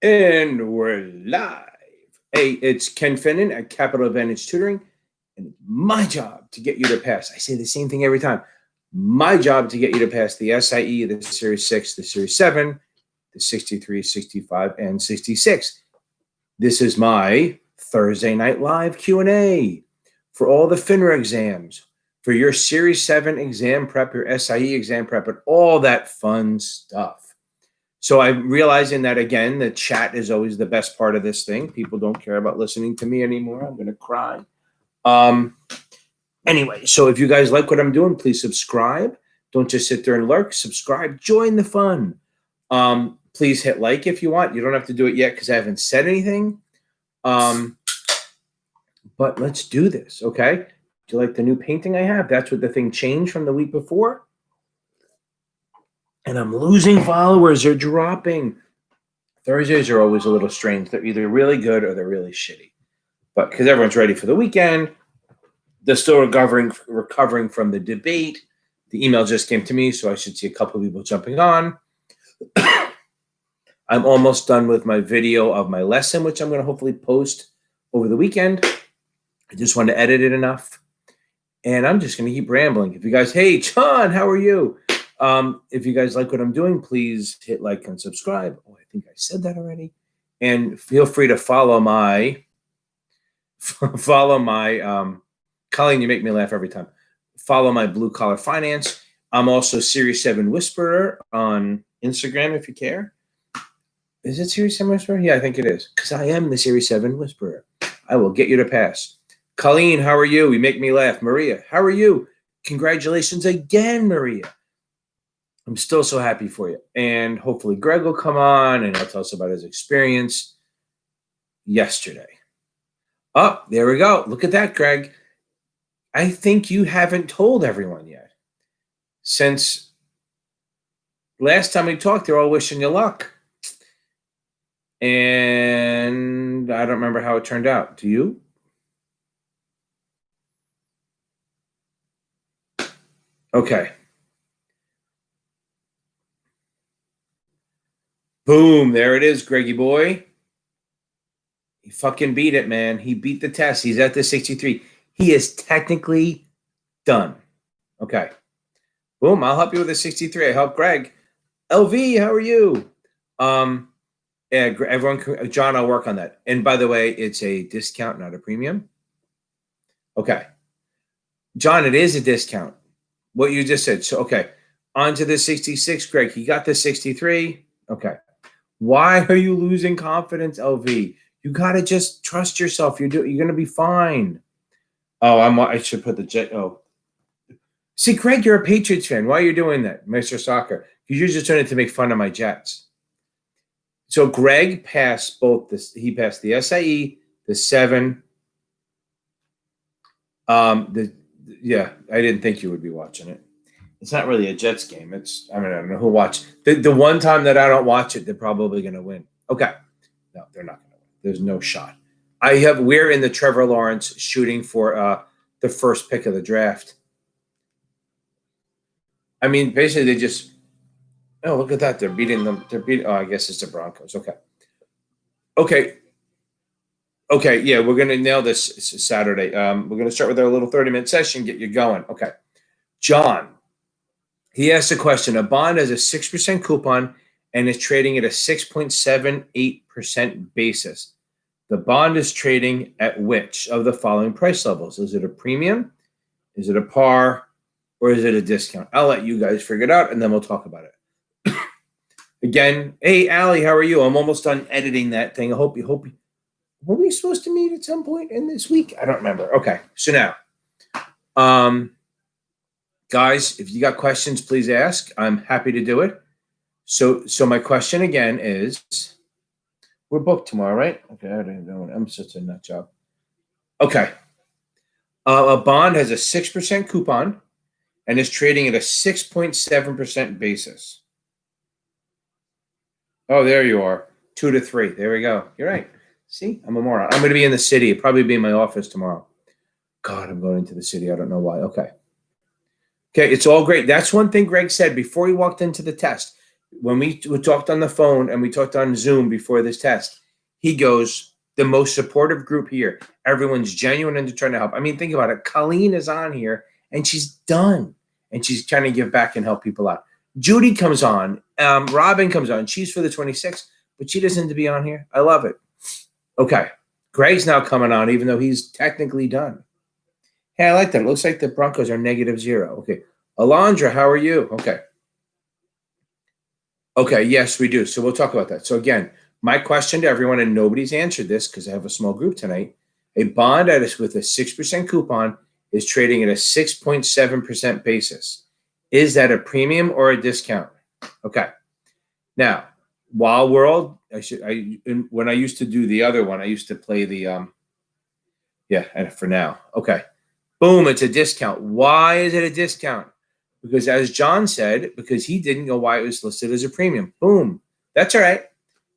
And we're live. Hey, it's Ken Finnan at Capital Advantage Tutoring, and it's my job to get you to pass. I say the same thing every time. My job to get you to pass the SIE, the Series 6, the Series 7, the 63, 65, and 66. This is my Thursday Night Live Q&A for all the FINRA exams, for your Series 7 exam prep, your SIE exam prep, and all that fun stuff. So I'm realizing that, again, the chat is always the best part of this thing. People don't care about listening to me anymore. I'm going to cry. Anyway, so if you guys like what I'm doing, please subscribe. Don't just sit there and lurk. Subscribe. Join the fun. Please hit like if you want. You don't have to do it yet because I haven't said anything. But let's do this, okay? Do you like the new painting I have? That's what the thing changed from the week before. And I'm losing followers. They're dropping. Thursdays are always a little strange. They're either really good or they're really shitty. But because everyone's ready for the weekend, they're still recovering from the debate. The email just came to me, so I should see a couple of people jumping on. I'm almost done with my video of my lesson, which I'm going to hopefully post over the weekend. I just want to edit it enough. And I'm just going to keep rambling. If you guys, hey, John, how are you? If you guys like what I'm doing, please hit like and subscribe. Oh, I think I said that already. And feel free to follow my, Colleen, you make me laugh every time. Follow my Blue Collar Finance. I'm also Series 7 Whisperer on Instagram if you care. Is it Series 7 Whisperer? Yeah, I think it is. Because I am the Series 7 Whisperer. I will get you to pass. Colleen, how are you? You make me laugh. Maria, how are you? Congratulations again, Maria. I'm still so happy for you. And hopefully Greg will come on and he'll tell us about his experience yesterday. Oh, there we go. Look at that, Greg. I think you haven't told everyone yet. Since last time we talked, they're all wishing you luck. And I don't remember how it turned out. Do you? Okay. Boom, there it is, Greggy boy. He fucking beat it, man. He beat the test. He's at the 63. He is technically done. Okay. Boom, I'll help you with the 63. I help Greg. LV, how are you? Yeah, everyone, John, I'll work on that. And by the way, it's a discount, not a premium. Okay. John, it is a discount. What you just said. So, okay. On to the 66, Greg. He got the 63. Okay. Why are you losing confidence, LV? You gotta just trust yourself. You're gonna be fine. Oh, I should put the jet. Oh, see, Greg, you're a Patriots fan. Why are you doing that, Mr. Soccer? Because you're just doing it to make fun of my Jets. So Greg passed both this. He passed the SIE, the 7. Yeah, I didn't think you would be watching it. It's not really a Jets game. I don't know who watched. The one time that I don't watch it, they're probably going to win. Okay. No, they're not going to win. There's no shot. We're in the Trevor Lawrence shooting for the first pick of the draft. I mean, basically they just, oh, look at that. They're beating them. Oh, I guess it's the Broncos. Okay. Yeah, we're going to nail this. It's Saturday. We're going to start with our little 30-minute session, get you going. Okay. John. He asked a question. A bond has a 6% coupon and is trading at a 6.78% basis. The bond is trading at which of the following price levels? Is it a premium? Is it a par? Or is it a discount? I'll let you guys figure it out, and then we'll talk about it. Again, hey, Allie, how are you? I'm almost done editing that thing. Were we supposed to meet at some point in this week? I don't remember. Okay, so now, guys, if you got questions, please ask. I'm happy to do it. So my question again is, we're booked tomorrow, right? Okay, I don't know. I'm such a nut job. Okay. A bond has a 6% coupon and is trading at a 6.7% basis. Oh, there you are. 2 to 3. There we go. You're right. See, I'm a moron. I'm going to be in the city. I'll probably be in my office tomorrow. God, I'm going to the city. I don't know why. Okay, it's all great. That's one thing Greg said before he walked into the test. when we talked on the phone and we talked on Zoom before this test, he goes, the most supportive group here. Everyone's genuine and trying to help. I mean, think about it. Colleen is on here and she's done. And she's trying to give back and help people out. Judy comes on. Robin comes on. She's for the 26th, but she doesn't need to be on here. I love it. Okay. Greg's now coming on, even though he's technically done. Hey, I like that. It looks like the Broncos are -0. Okay. Alondra, how are you? Okay. Okay, yes, we do. So we'll talk about that. So again, my question to everyone, and nobody's answered this because I have a small group tonight. A bond that is with a 6% coupon is trading at a 6.7% basis. Is that a premium or a discount? Okay. Now, while we're all, when I used to do the other one, I used to play the, and for now. Okay. Boom, it's a discount. Why is it a discount? Because as John said, because he didn't know why it was listed as a premium. Boom. That's all right.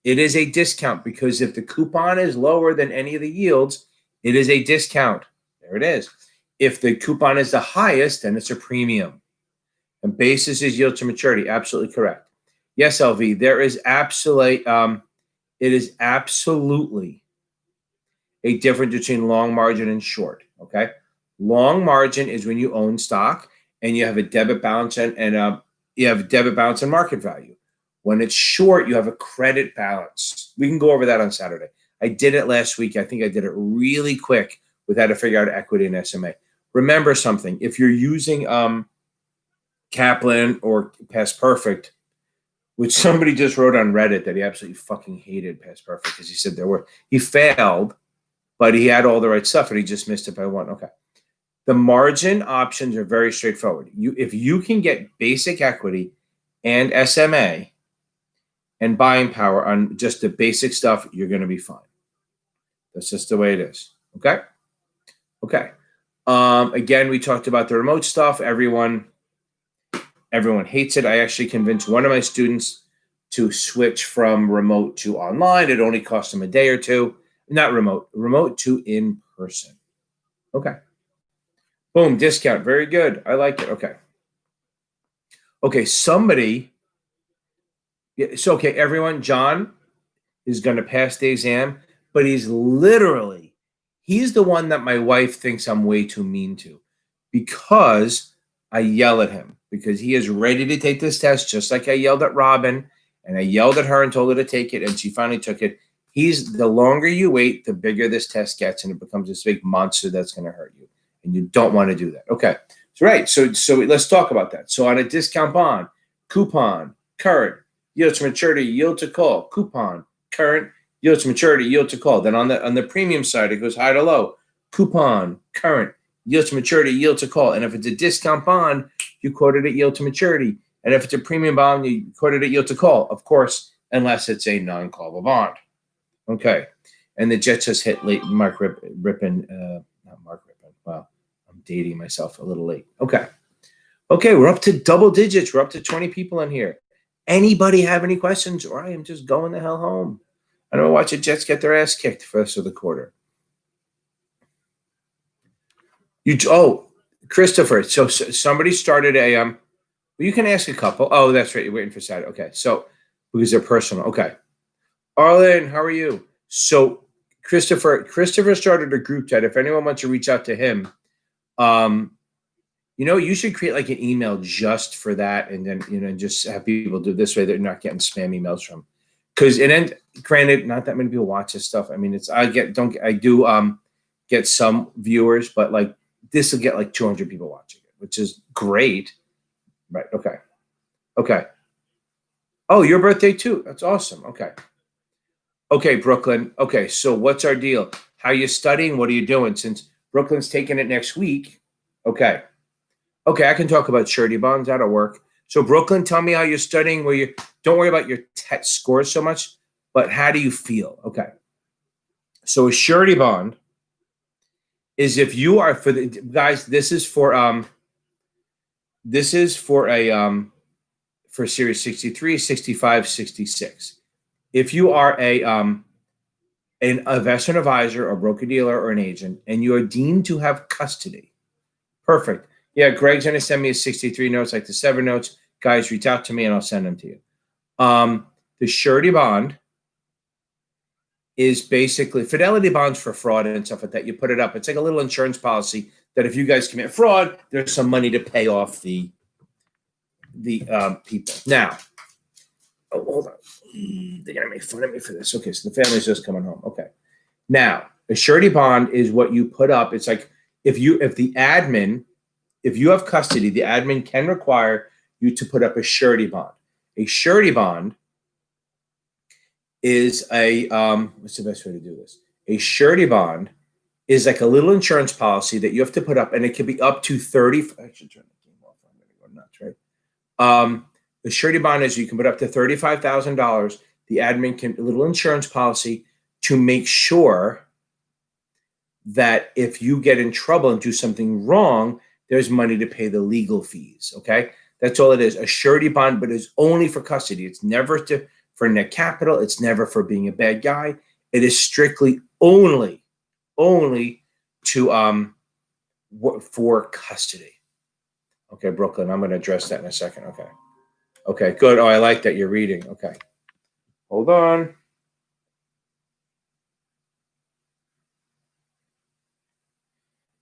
It is a discount because if the coupon is lower than any of the yields, it is a discount. There it is. If the coupon is the highest, then it's a premium. And basis is yield to maturity. Absolutely correct. Yes, LV, there is absolutely, it is absolutely a difference between long margin and short. Okay. Long margin is when you own stock and you have a debit balance and you have a debit balance and market value. When it's short, you have a credit balance. We can go over that on Saturday. I did it last week. I think I did it really quick with how to figure out equity and SMA. Remember something. If you're using Kaplan or Past Perfect, which somebody just wrote on Reddit that he absolutely fucking hated Past Perfect because he said he failed, but he had all the right stuff and he just missed it by one. Okay. The margin options are very straightforward. If you can get basic equity and SMA and buying power on just the basic stuff, you're going to be fine. That's just the way it is. Okay? Okay. Again, we talked about the remote stuff. Everyone hates it. I actually convinced one of my students to switch from remote to online. It only cost him a day or two. Not remote to in person. Okay. Boom, discount. Very good. I like it. Okay. Okay, somebody. So, okay, everyone, John is going to pass the exam, but he's the one that my wife thinks I'm way too mean to because I yell at him because he is ready to take this test, just like I yelled at Robin and I yelled at her and told her to take it, and she finally took it. The longer you wait, the bigger this test gets, and it becomes this big monster that's going to hurt you. And you don't want to do that. Okay. So, right. So let's talk about that. So on a discount bond, coupon, current, yield to maturity, yield to call, coupon, current, yield to maturity, yield to call. Then on the premium side, it goes high to low, coupon, current, yield to maturity, yield to call. And if it's a discount bond, you quote it at yield to maturity. And if it's a premium bond, you quote it at yield to call, of course, unless it's a non-callable bond. Okay. And the Jets just hit late Mark Rippon, not Mark Rippon. Wow. I'm dating myself a little late. Okay. Okay. We're up to double digits. We're up to 20 people in here. Anybody have any questions, or I am just going the hell home? I don't watch the Jets get their ass kicked for the rest of the quarter. Christopher. So somebody started well, you can ask a couple. Oh, that's right. You're waiting for Saturday. Okay. So because they're personal. Okay. Arlen, how are you? So Christopher started a group chat. If anyone wants to reach out to him, you should create like an email just for that, and then just have people do this way. They're not getting spam emails from. Because granted, not that many people watch this stuff. I mean, I do get some viewers, but like this will get like 200 people watching it, which is great. Right? Okay. Okay. Oh, your birthday too. That's awesome. Okay. Okay, Brooklyn. Okay, so what's our deal? How are you studying? What are you doing? Since Brooklyn's taking it next week. Okay. Okay, I can talk about surety bonds. That'll work. So Brooklyn, tell me how you're studying. Don't worry about your test scores so much, but how do you feel? Okay. So a surety bond is if you are for the guys. This is for Series 63, 65, 66. If you are an investment advisor or broker dealer or an agent, and you are deemed to have custody, perfect. Yeah, Greg's going to send me his 63 notes, like the 7 notes. Guys, reach out to me and I'll send them to you. The surety bond is basically Fidelity bonds for fraud and stuff like that. You put it up. It's like a little insurance policy that if you guys commit fraud, there's some money to pay off the people. Now, hold on. They're going to make fun of me for this. Okay, so the family's just coming home. Okay. Now, a surety bond is what you put up. It's like if you have custody, the admin can require you to put up a surety bond. A surety bond is what's the best way to do this? A surety bond is like a little insurance policy that you have to put up, and it can be up to 30. I should turn the game off. I'm going to go nuts, right? The surety bond is you can put up to $35,000. The admin can a little insurance policy to make sure that if you get in trouble and do something wrong, there's money to pay the legal fees. Okay, that's all it is. A surety bond, but it's only for custody. It's never for net capital. It's never for being a bad guy. It is strictly only to for custody. Okay, Brooklyn, I'm going to address that in a second. Okay, good. Oh, I like that you're reading. Okay, hold on.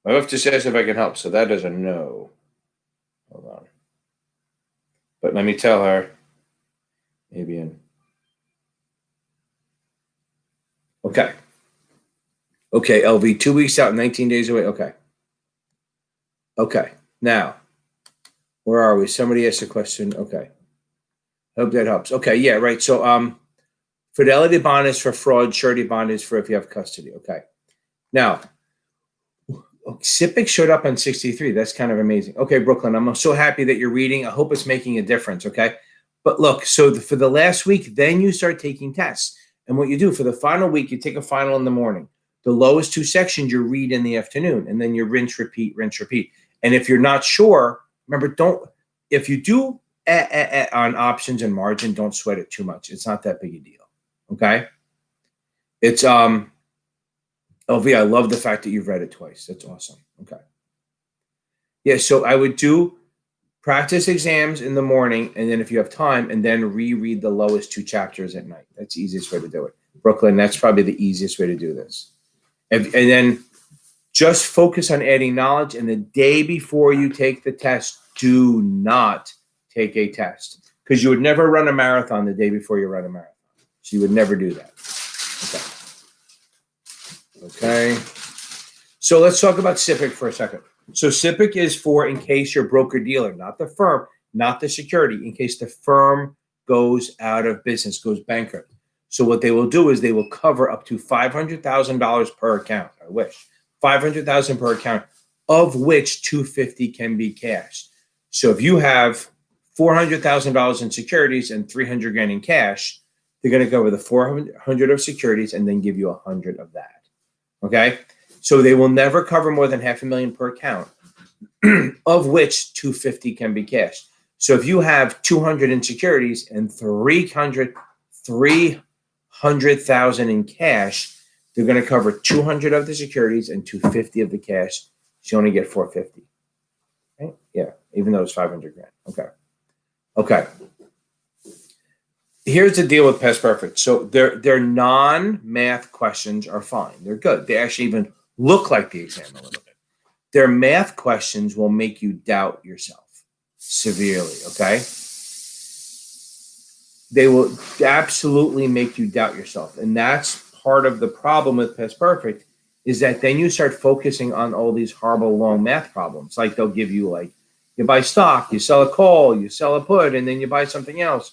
My wife just asked if I can help, so that is a no. Hold on. But let me tell her. Maybe in. Okay, LV, 2 weeks out, 19 days away. Okay. Now, where are we? Somebody asked a question. Okay. Hope that helps. Okay, yeah, right. So fidelity bond is for fraud, surety bond is for if you have custody. Okay. Now, SIPC showed up on 63. That's kind of amazing. Okay, Brooklyn, I'm so happy that you're reading. I hope it's making a difference, okay? But look, so for the last week, then you start taking tests. And what you do for the final week, you take a final in the morning. The lowest two sections you read in the afternoon, and then you rinse, repeat. And if you're not sure, remember, if you do on options and margin, don't sweat it too much. It's not that big a deal, okay? It's, LV, I love the fact that you've read it twice. That's awesome, okay. Yeah, so I would do practice exams in the morning, and then if you have time, and then reread the lowest two chapters at night. That's the easiest way to do it. Brooklyn, that's probably the easiest way to do this. And then just focus on adding knowledge, and the day before you take the test, do not take a test, because you would never run a marathon the day before you run a marathon. So you would never do that. Okay. So let's talk about SIPC for a second. So SIPC is for in case you're broker-dealer, not the firm, not the security, in case the firm goes out of business, goes bankrupt. So what they will do is they will cover up to $500,000 per account. I wish. $500,000 per account, of which $250,000 can be cash. So if you have $400,000 in securities and $300,000 in cash, they're going to cover the $400,000 of securities and then give you $100,000 of that. Okay? So they will never cover more than $500,000 per account, of which $250,000 can be cash. So if you have $200,000 in securities and $300,000 in cash, they're going to cover $200,000 of the securities and $250,000 of the cash. So you only get $450,000. Right? Yeah, even though it's $500,000. Okay. Here's the deal with Past Perfect. So their non-math questions are fine. They're good. They actually even look like the exam a little bit. Their math questions will make you doubt yourself severely, okay? They will absolutely make you doubt yourself. And that's part of the problem with Past Perfect, is that then you start focusing on all these horrible long math problems. Like they'll give you, like, you buy stock, you sell a call, you sell a put, and then you buy something else.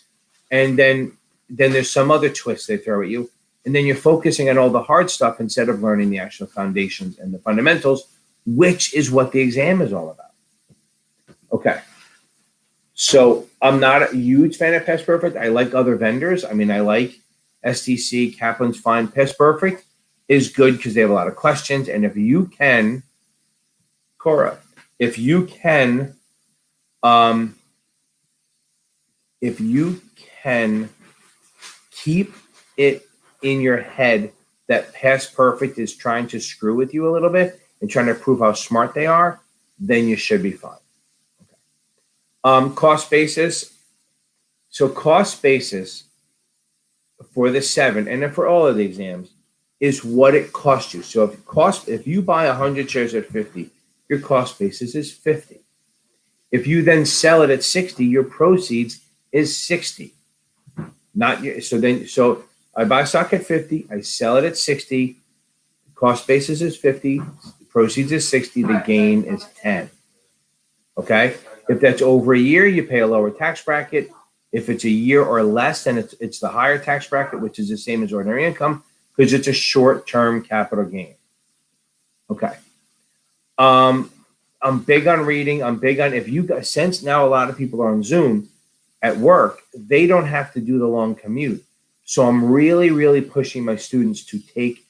And then there's some other twist they throw at you. And then you're focusing on all the hard stuff instead of learning the actual foundations and the fundamentals, which is what the exam is all about. Okay. So I'm not a huge fan of Past Perfect. I like other vendors. I mean, I like STC, Kaplan's fine. Past Perfect is good because they have a lot of questions. And if you can, Cora, if you can keep it in your head that Past Perfect is trying to screw with you a little bit and trying to prove how smart they are, then you should be fine. Okay. Cost basis. So cost basis for the 7 and then for all of the exams is what it costs you. So if you buy 100 shares at 50, your cost basis is 50. If you then sell it at 60, your proceeds is 60. So I buy stock at 50, I sell it at 60, cost basis is 50, proceeds is 60, the gain is 10. Okay? If that's over a year, you pay a lower tax bracket. If it's a year or less, then it's the higher tax bracket, which is the same as ordinary income, because it's a short-term capital gain. Okay. I'm big on reading. I'm big on since now a lot of people are on Zoom at work, they don't have to do the long commute. So I'm really, really pushing my students to take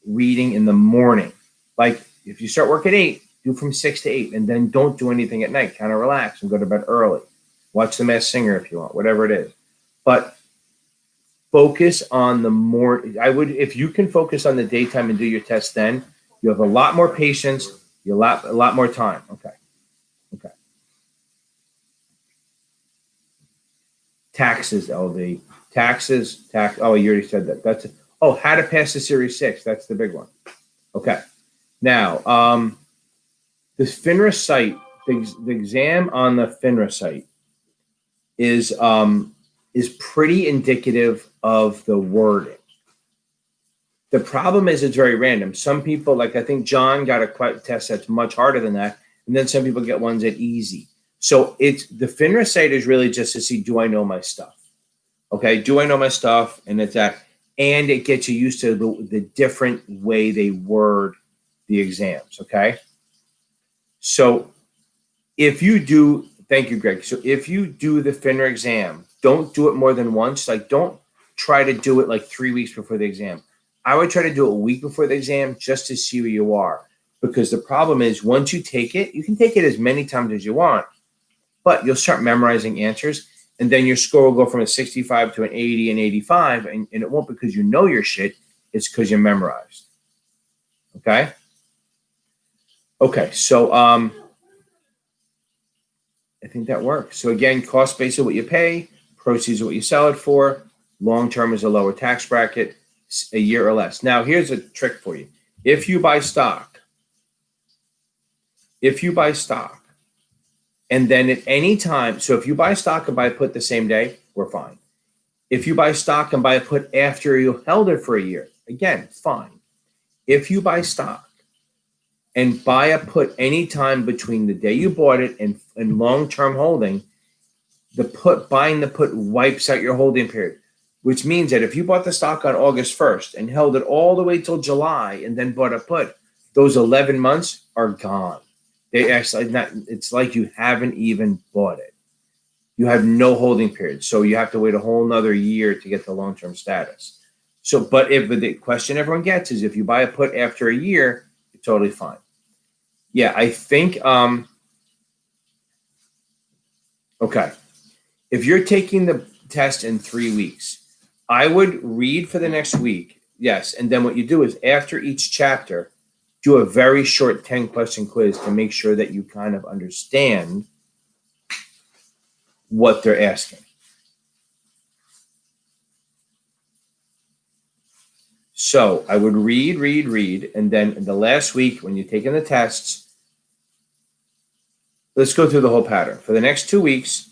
reading in the morning. Like if you start work at 8, do from 6 to 8, and then don't do anything at night. Kind of relax and go to bed early. Watch The Masked Singer if you want, whatever it is. But focus on the morning. If you can focus on the daytime and do your test then, you have a lot more patience, you have a lot more time. Okay. Taxes, LD. Oh, you already said that. That's it. Oh, how to pass the Series 6. That's the big one. Okay. Now, the FINRA site, the exam on the FINRA site is pretty indicative of the wording. The problem is it's very random. Some people, like I think John got a test that's much harder than that, and then some people get ones that easy. So the FINRA site is really just to see, do I know my stuff? Okay, do I know my stuff? And it's that, and it gets you used to the different way they word the exams. Okay, so if you do, thank you, Greg. So if you do the FINRA exam, don't do it more than once. Like don't try to do it like 3 weeks before the exam. I would try to do it a week before the exam just to see where you are. Because the problem is once you take it, you can take it as many times as you want, but you'll start memorizing answers. And then your score will go from a 65 to an 80 and 85. And it won't because you know your shit. It's because you memorized. Okay? Okay, so I think that works. So again, cost base is what you pay, proceeds are what you sell it for, long term is a lower tax bracket, a year or less. Now, here's a trick for you. If you buy stock, and then at any time, so if you buy stock and buy a put the same day, we're fine. If you buy stock and buy a put after you held it for a year, again, fine. If you buy stock and buy a put anytime between the day you bought it and long-term holding, buying the put wipes out your holding period, which means that if you bought the stock on August 1st and held it all the way till July and then bought a put, those 11 months are gone. They actually it's like you haven't even bought it. You have no holding period. So you have to wait a whole nother year to get the long-term status. So, but the question everyone gets is if you buy a put after a year, you're totally fine. Yeah, I think, okay. If you're taking the test in 3 weeks, I would read for the next week. Yes. And then what you do is after each chapter, do a very short 10-question quiz to make sure that you kind of understand what they're asking. So I would read. And then in the last week, when you're taking the tests, let's go through the whole pattern. For the next 2 weeks,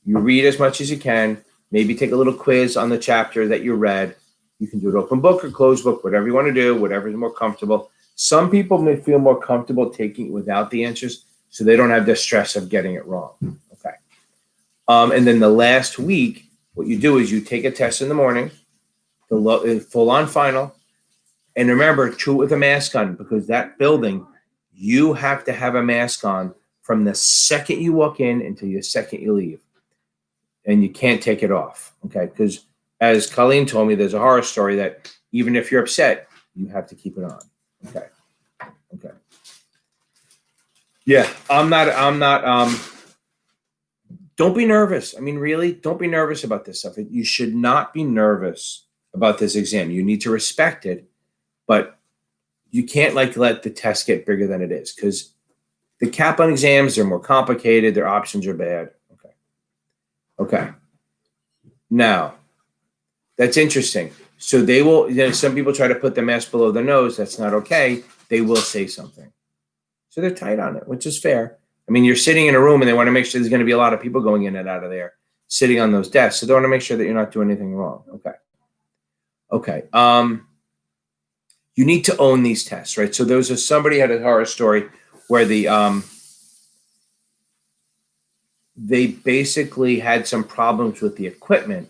you read as much as you can, maybe take a little quiz on the chapter that you read. You can do it open book or closed book, whatever you want to do, whatever is more comfortable. Some people may feel more comfortable taking it without the answers, so they don't have the stress of getting it wrong. Okay. And then the last week, what you do is you take a test in the morning, the full-on final, and remember, chew it with a mask on, because that building, you have to have a mask on from the second you walk in until the second you leave, and you can't take it off. Okay, because as Colleen told me, there's a horror story that even if you're upset, you have to keep it on. Okay. Yeah, I'm not, don't be nervous. I mean, really, don't be nervous about this stuff. You should not be nervous about this exam. You need to respect it, but you can't let the test get bigger than it is, because the Kaplan exams are more complicated. Their options are bad. Okay. Now, that's interesting. So they will, some people try to put the mask below the nose. That's not okay. They will say something. So they're tight on it, which is fair. I mean, you're sitting in a room and they want to make sure there's going to be a lot of people going in and out of there, sitting on those desks. So they want to make sure that you're not doing anything wrong. Okay. You need to own these tests, right? So somebody had a horror story where they basically had some problems with the equipment.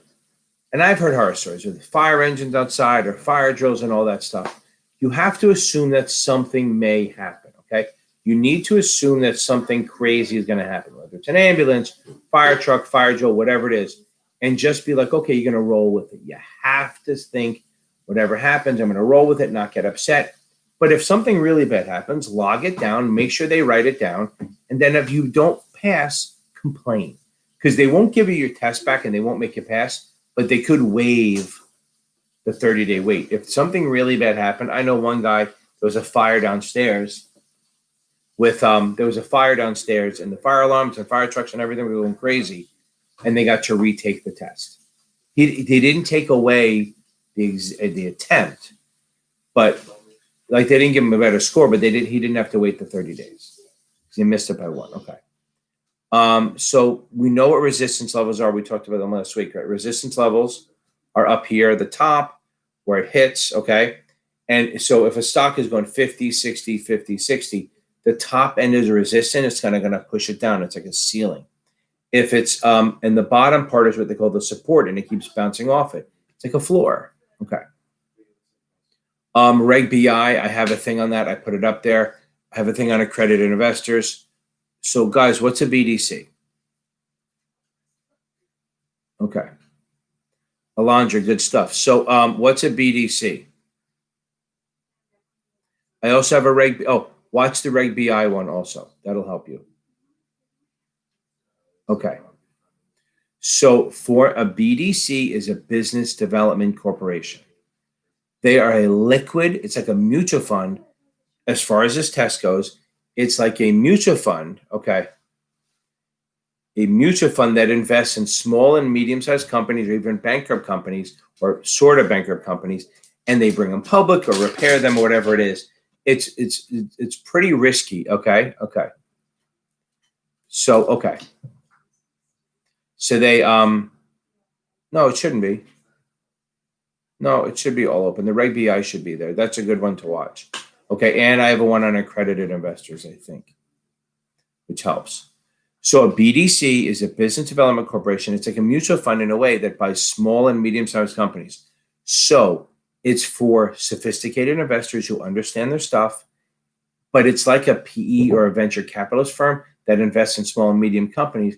And I've heard horror stories with fire engines outside or fire drills and all that stuff. You have to assume that something may happen, okay? You need to assume that something crazy is going to happen, whether it's an ambulance, fire truck, fire drill, whatever it is, and just be like, okay, you're going to roll with it. You have to think whatever happens, I'm going to roll with it, not get upset. But if something really bad happens, log it down, make sure they write it down, and then if you don't pass, complain. Because they won't give you your test back and they won't make you pass, but they could waive the 30-day wait. If something really bad happened, I know one guy, there was a fire downstairs and the fire alarms and fire trucks and everything were going crazy, and they got to retake the test. They didn't take away the attempt, but like they didn't give him a better score, but he didn't have to wait the 30 days. He missed it by one. Okay. So we know what resistance levels are. We talked about them last week, right? Resistance levels are up here at the top where it hits, okay? And so if a stock is going 50, 60, 50, 60, the top end is a resistance. It's kind of going to push it down. It's like a ceiling. If it's, and the bottom part is what they call the support, and it keeps bouncing off it. It's like a floor, okay? Reg BI, I have a thing on that. I put it up there. I have a thing on accredited investors. So guys, what's a BDC? Okay. Alondra, good stuff. So what's a BDC? I also have a Reg, watch the Reg BI one also. That'll help you. Okay. So for a BDC is a business development corporation. They are a liquid, it's like a mutual fund. As far as this test goes, it's like a mutual fund, okay? A mutual fund that invests in small and medium-sized companies or even bankrupt companies or sort of bankrupt companies, and they bring them public or repair them or whatever it is. It's pretty risky, okay? Okay. So, okay. So they, no, it shouldn't be. No, it should be all open. The Reg BI should be there. That's a good one to watch. Okay, and I have a one on accredited investors, I think, which helps. So a BDC is a business development corporation. It's like a mutual fund in a way that buys small and medium-sized companies. So it's for sophisticated investors who understand their stuff, but it's like a PE or a venture capitalist firm that invests in small and medium companies,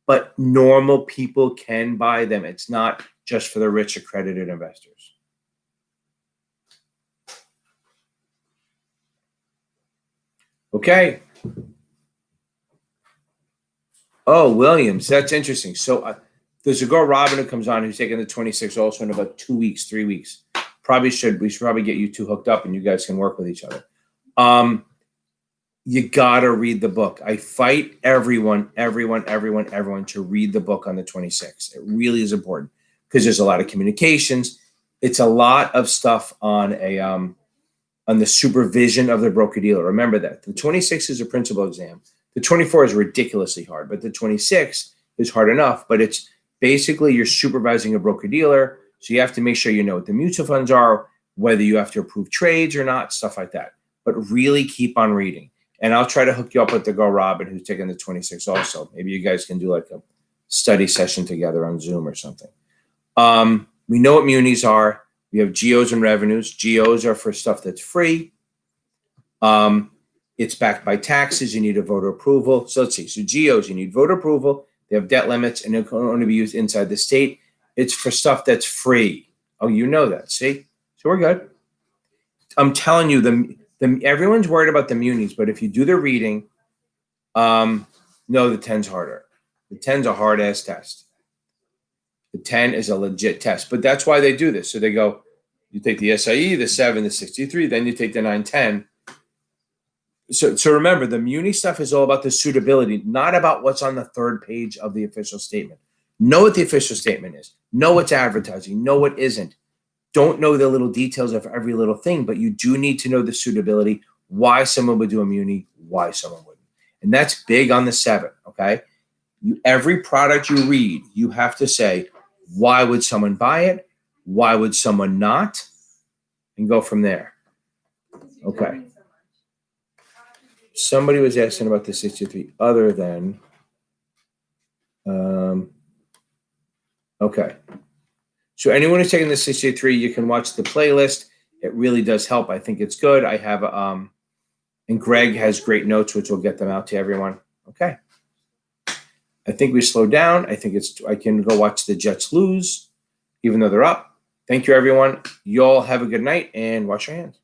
but normal people can buy them. It's not just for the rich accredited investors. Okay. Oh, Williams, that's interesting. So there's a girl, Robin, who comes on who's taking the 26 also in about 2 weeks, 3 weeks. We should probably get you two hooked up and you guys can work with each other. You gotta read the book. I fight everyone to read the book on the 26th. It really is important because there's a lot of communications. It's a lot of stuff on the supervision of the broker-dealer. Remember that. The 26 is a principal exam. The 24 is ridiculously hard, but the 26 is hard enough. But it's basically you're supervising a broker-dealer, so you have to make sure you know what the mutual funds are, whether you have to approve trades or not, stuff like that. But really keep on reading. And I'll try to hook you up with the girl, Robin, who's taking the 26 also. Maybe you guys can do like a study session together on Zoom or something. We know what munis are. We have GOs and revenues. GOs are for stuff that's free. It's backed by taxes. You need a voter approval. So let's see. So GOs, you need voter approval. They have debt limits, and it can only be used inside the state. It's for stuff that's free. Oh, you know that. See? So we're good. I'm telling you, everyone's worried about the munis, but if you do the reading, no, the 10's harder. The 10's a hard-ass test. The 10 is a legit test, but that's why they do this. So they go, you take the SIE, the 7, the 63, then you take the 9, 10. So remember, the muni stuff is all about the suitability, not about what's on the third page of the official statement. Know what the official statement is. Know what's advertising. Know what isn't. Don't know the little details of every little thing, but you do need to know the suitability, why someone would do immunity, why someone wouldn't. And that's big on the 7, okay? Every product you read, you have to say, why would someone buy it? Why would someone not? And go from there. Okay. Somebody was asking about the 63 other than, okay. So anyone who's taking the 63, you can watch the playlist. It really does help. I think it's good. I have, and Greg has great notes, which will get them out to everyone. Okay. I think we slowed down. I think I can go watch the Jets lose, even though they're up. Thank you, everyone. You all have a good night and wash your hands.